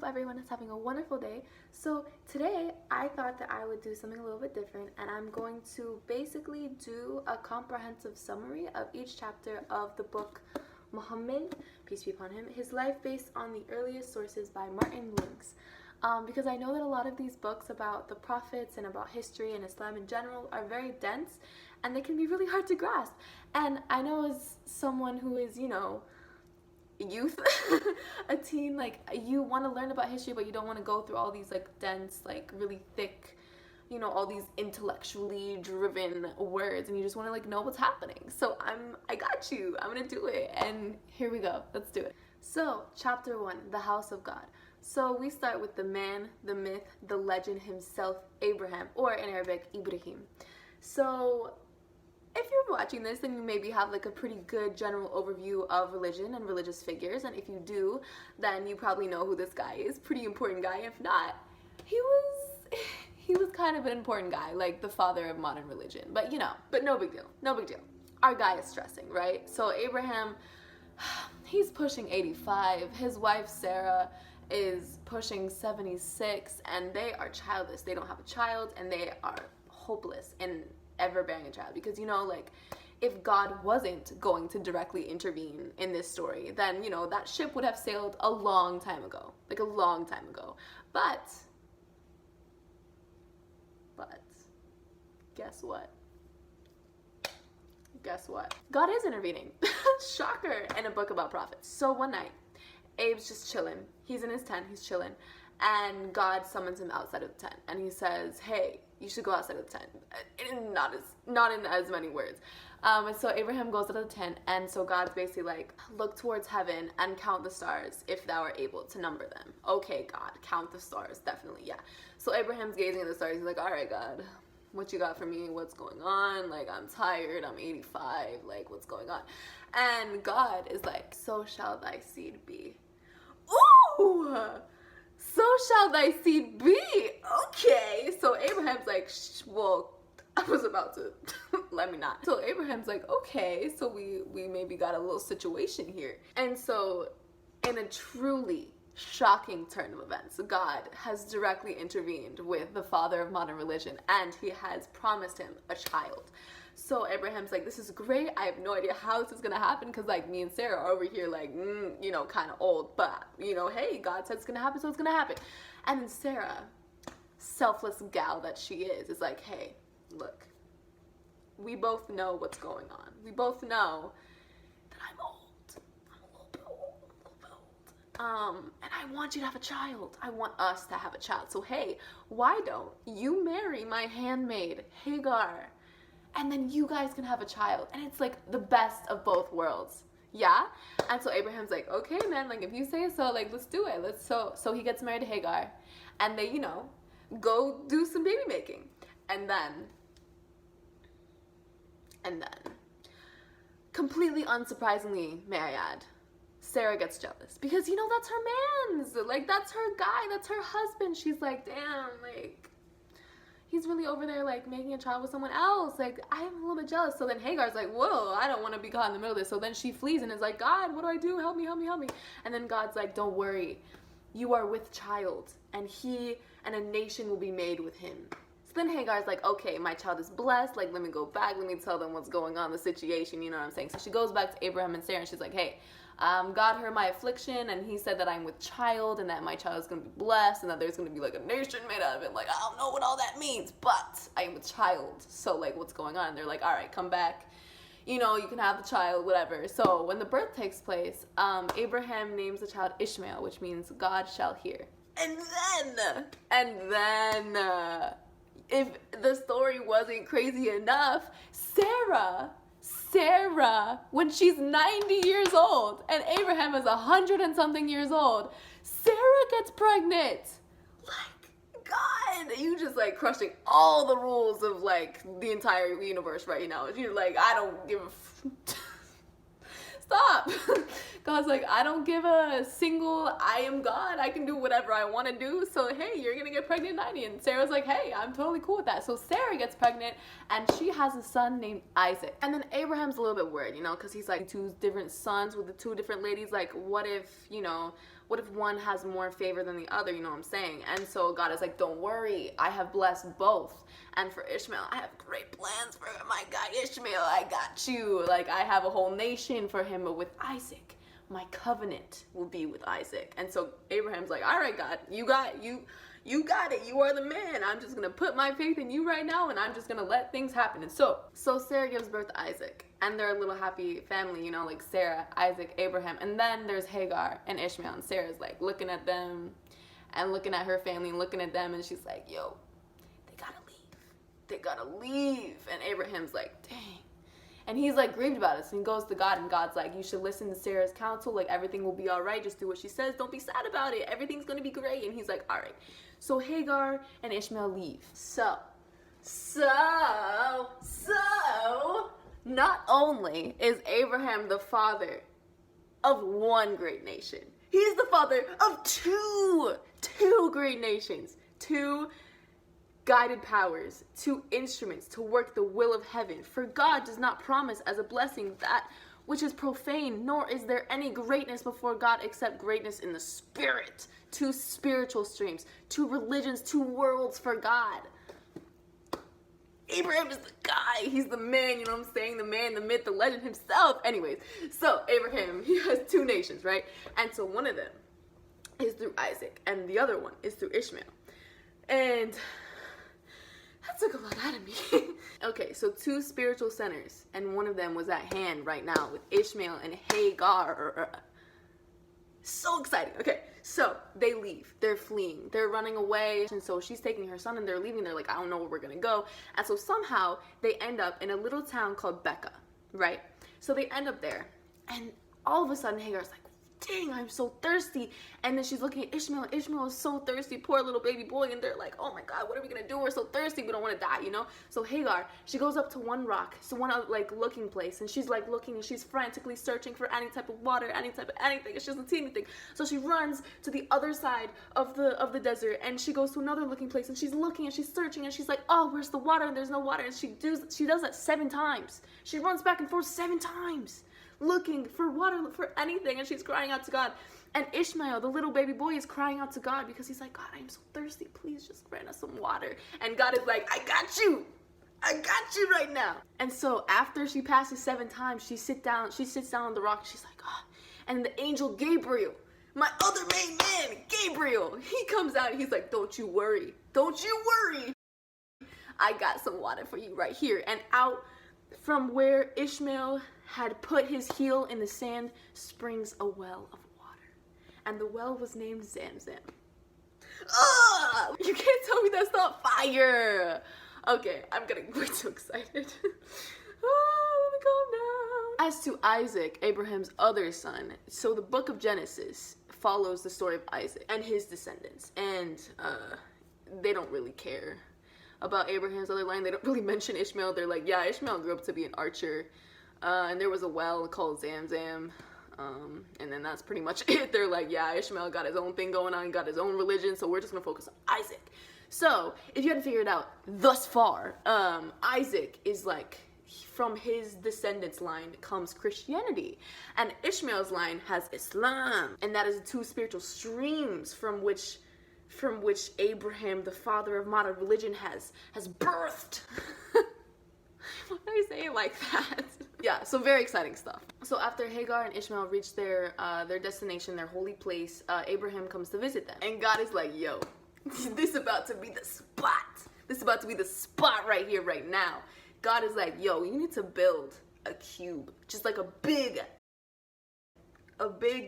everyone is having a wonderful day. So today I thought that I would do something a little bit different, and I'm going to basically do a comprehensive summary of each chapter of the book Muhammad, peace be upon him, his life based on the earliest sources by Martin Links. Because I know that a lot of these books about the prophets and about history and Islam in general are very dense and they can be really hard to grasp. And I know as someone who is, youth, a teen, like, you want to learn about history but you don't want to go through all these like dense, like really thick, all these intellectually driven words, and you just want to like know what's happening. So I got you. I'm gonna do it, and here we go. Let's do it. So chapter 1, the house of God. So we start with the man, the myth, the legend himself, Abraham, or in Arabic, Ibrahim. So if you're watching this, then you maybe have like a pretty good general overview of religion and religious figures, and if you do, then you probably know who this guy is. Pretty important guy. If not, he was kind of an important guy, like the father of modern religion. But but no big deal. No big deal. Our guy is stressing, right? So Abraham, he's pushing 85. His wife Sarah is pushing 76, and they are childless. They don't have a child, and they are hopeless in ever bearing a child, because like if God wasn't going to directly intervene in this story, then that ship would have sailed a long time ago, like a long time ago. But guess what? God is intervening. Shocker. In a book about prophets. So one night, Abe's just chilling. He's in his tent, he's chilling, and God summons him outside of the tent, and he says, hey, you should go outside of the tent. Not in as many words. And so Abraham goes out of the tent, and so God's basically like, look towards heaven and count the stars if thou are able to number them. Okay, God, count the stars, definitely, yeah. So Abraham's gazing at the stars. He's like, all right, God, what you got for me? What's going on? Like, I'm tired, I'm 85, like, what's going on? And God is like, so shall thy seed be. Ooh! So shall thy seed be. Okay. So Abraham's like, well, I was about to, let me not. So Abraham's like, okay, so we maybe got a little situation here. And so in a truly shocking turn of events, God has directly intervened with the father of modern religion, and he has promised him a child. So Abraham's like, this is great. I have no idea how this is going to happen, because like me and Sarah are over here like, kind of old. But, hey, God said it's going to happen, so it's going to happen. And then Sarah, selfless gal that she is like, hey, look, we both know what's going on. We both know that I'm old. I'm a little bit old. And I want you to have a child. I want us to have a child. So, hey, why don't you marry my handmaid, Hagar? And then you guys can have a child. And it's like the best of both worlds. Yeah? And so Abraham's like, okay, man, like if you say so, like let's do it. So he gets married to Hagar. And they, go do some baby making. And then, completely unsurprisingly, may I add, Sarah gets jealous. Because, that's her man's. Like, that's her guy. That's her husband. She's like, damn, like, he's really over there, like, making a child with someone else. Like, I'm a little bit jealous. So then Hagar's like, whoa, I don't want to be caught in the middle of this. So then she flees and is like, God, what do I do? Help me, help me, help me. And then God's like, don't worry. You are with child, and he and a nation will be made with him. So then Hagar's like, okay, my child is blessed. Like, let me go back. Let me tell them what's going on, the situation. You know what I'm saying? So she goes back to Abraham and Sarah, and she's like, hey, God heard my affliction, and he said that I'm with child, and that my child is going to be blessed, and that there's going to be like a nation made out of it. Like, I don't know what all that means, but I am with child. So like, what's going on? And they're like, all right, come back. You can have the child, whatever. So when the birth takes place, Abraham names the child Ishmael, which means God shall hear. And then, if the story wasn't crazy enough, Sarah, when she's 90 years old and Abraham is 100 and something years old, Sarah gets pregnant. Like, God, you just like crushing all the rules of like the entire universe right now. You're like, I don't give a stop. God's like, I don't give a single, I am God, I can do whatever I want to do, so hey, you're gonna get pregnant at 90. And Sarah's like, hey, I'm totally cool with that. So Sarah gets pregnant, and she has a son named Isaac. And then Abraham's a little bit worried, because he's like two different sons with the two different ladies. Like, what if What if one has more favor than the other? You know what I'm saying? And so God is like, don't worry, I have blessed both. And for Ishmael, I have great plans for my guy Ishmael. I got you. Like, I have a whole nation for him. But with Isaac, my covenant will be with Isaac. And so Abraham's like, all right, God, you got it. You are the man. I'm just gonna put my faith in you right now, and I'm just gonna let things happen. And so Sarah gives birth to Isaac, and they're a little happy family, you know, like Sarah, Isaac, Abraham. And then there's Hagar and Ishmael, and Sarah's like looking at them and looking at her family and looking at them, and she's like, yo, they gotta leave. And Abraham's like, dang. And he's like grieved about it. So he goes to God, and God's like, you should listen to Sarah's counsel. Like, everything will be all right. Just do what she says. Don't be sad about it. Everything's going to be great. And he's like, all right. So Hagar and Ishmael leave. So, not only is Abraham the father of one great nation, he's the father of two great nations, two guided powers, two instruments to work the will of heaven. For God does not promise as a blessing that which is profane, nor is there any greatness before God except greatness in the spirit. Two spiritual streams, two religions, two worlds for God. Abraham is the guy. He's the man, you know what I'm saying? The man, the myth, the legend himself. Anyways, so Abraham, he has two nations, right? And so one of them is through Isaac, and the other one is through Ishmael. And that took a lot out of me. Okay, so two spiritual centers, and one of them was at hand right now with Ishmael and Hagar. So exciting. Okay, so they leave. They're fleeing. They're running away. And so she's taking her son, and they're leaving. They're like, I don't know where we're going to go. And so somehow they end up in a little town called Becca, right? So they end up there, and all of a sudden Hagar's like, dang, I'm so thirsty. And then she's looking at Ishmael, and Ishmael is so thirsty, poor little baby boy. And they're like, oh my God, what are we gonna do? We're so thirsty, we don't want to die, you know? So Hagar, she goes up to one rock, so one like looking place, and she's like looking, and she's frantically searching for any type of water, any type of anything, and she doesn't see anything. So she runs to the other side of the desert, and she goes to another looking place, and she's looking, and she's searching, and she's like, oh, where's the water? And there's no water. And she does that 7 times. She runs back and forth 7 times. Looking for water, for anything, and she's crying out to God. And Ishmael, the little baby boy, is crying out to God because he's like, God, I am so thirsty. Please just grant us some water. And God is like, I got you right now. And so after she passes 7 times, she sits down on the rock. She's like, oh. And the angel Gabriel, my other main man, Gabriel, he comes out, and he's like, don't you worry. I got some water for you right here. And out from where Ishmael had put his heel in the sand springs a well of water. And the well was named Zamzam. Ah! You can't tell me that's not fire! Okay, I'm getting way too excited. Let me calm down. As to Isaac, Abraham's other son, so the book of Genesis follows the story of Isaac and his descendants. And they don't really care about Abraham's other line. They don't really mention Ishmael. They're like, yeah, Ishmael grew up to be an archer. And there was a well called Zamzam. And then that's pretty much it. They're like, yeah, Ishmael got his own thing going on, got his own religion, so we're just going to focus on Isaac. So, if you hadn't figured it out thus far, Isaac is like, from his descendants line comes Christianity. And Ishmael's line has Islam. And that is the two spiritual streams from which Abraham, the father of modern religion, has birthed. Why do I say it like that? Yeah, so very exciting stuff. So after Hagar and Ishmael reach their destination, their holy place, Abraham comes to visit them. And God is like, yo, this is about to be the spot. This is about to be the spot right here, right now. God is like, yo, you need to build a cube. Just like a big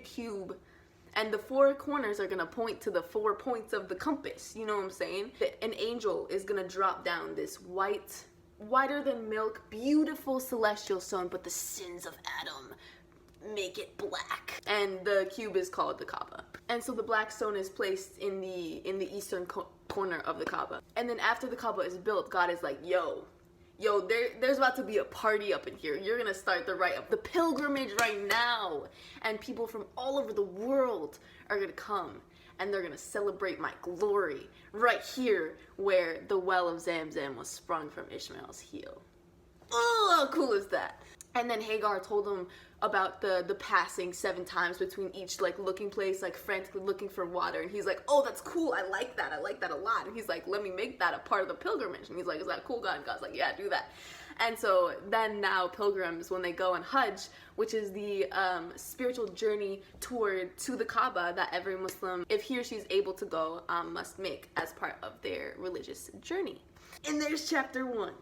cube. And the 4 corners are going to point to the 4 points of the compass. You know what I'm saying? An angel is going to drop down this whiter than milk, beautiful celestial stone, but the sins of Adam make it black. And the cube is called the Kaaba. And so the black stone is placed in the eastern corner of the Kaaba. And then after the Kaaba is built, God is like, yo, there's about to be a party up in here. You're gonna start the pilgrimage right now. And people from all over the world are gonna come, and they're gonna celebrate my glory right here where the well of Zamzam was sprung from Ishmael's heel. Oh, how cool is that? And then Hagar told him about the passing 7 times between each like looking place, like frantically looking for water. And he's like, oh, that's cool, I like that a lot. And he's like, let me make that a part of the pilgrimage. And he's like, is that cool, God? And God's like, yeah, do that. And so then now pilgrims, when they go on hajj, which is the spiritual journey to the Kaaba that every Muslim, if he or she is able to go, must make as part of their religious journey. And there's chapter 1.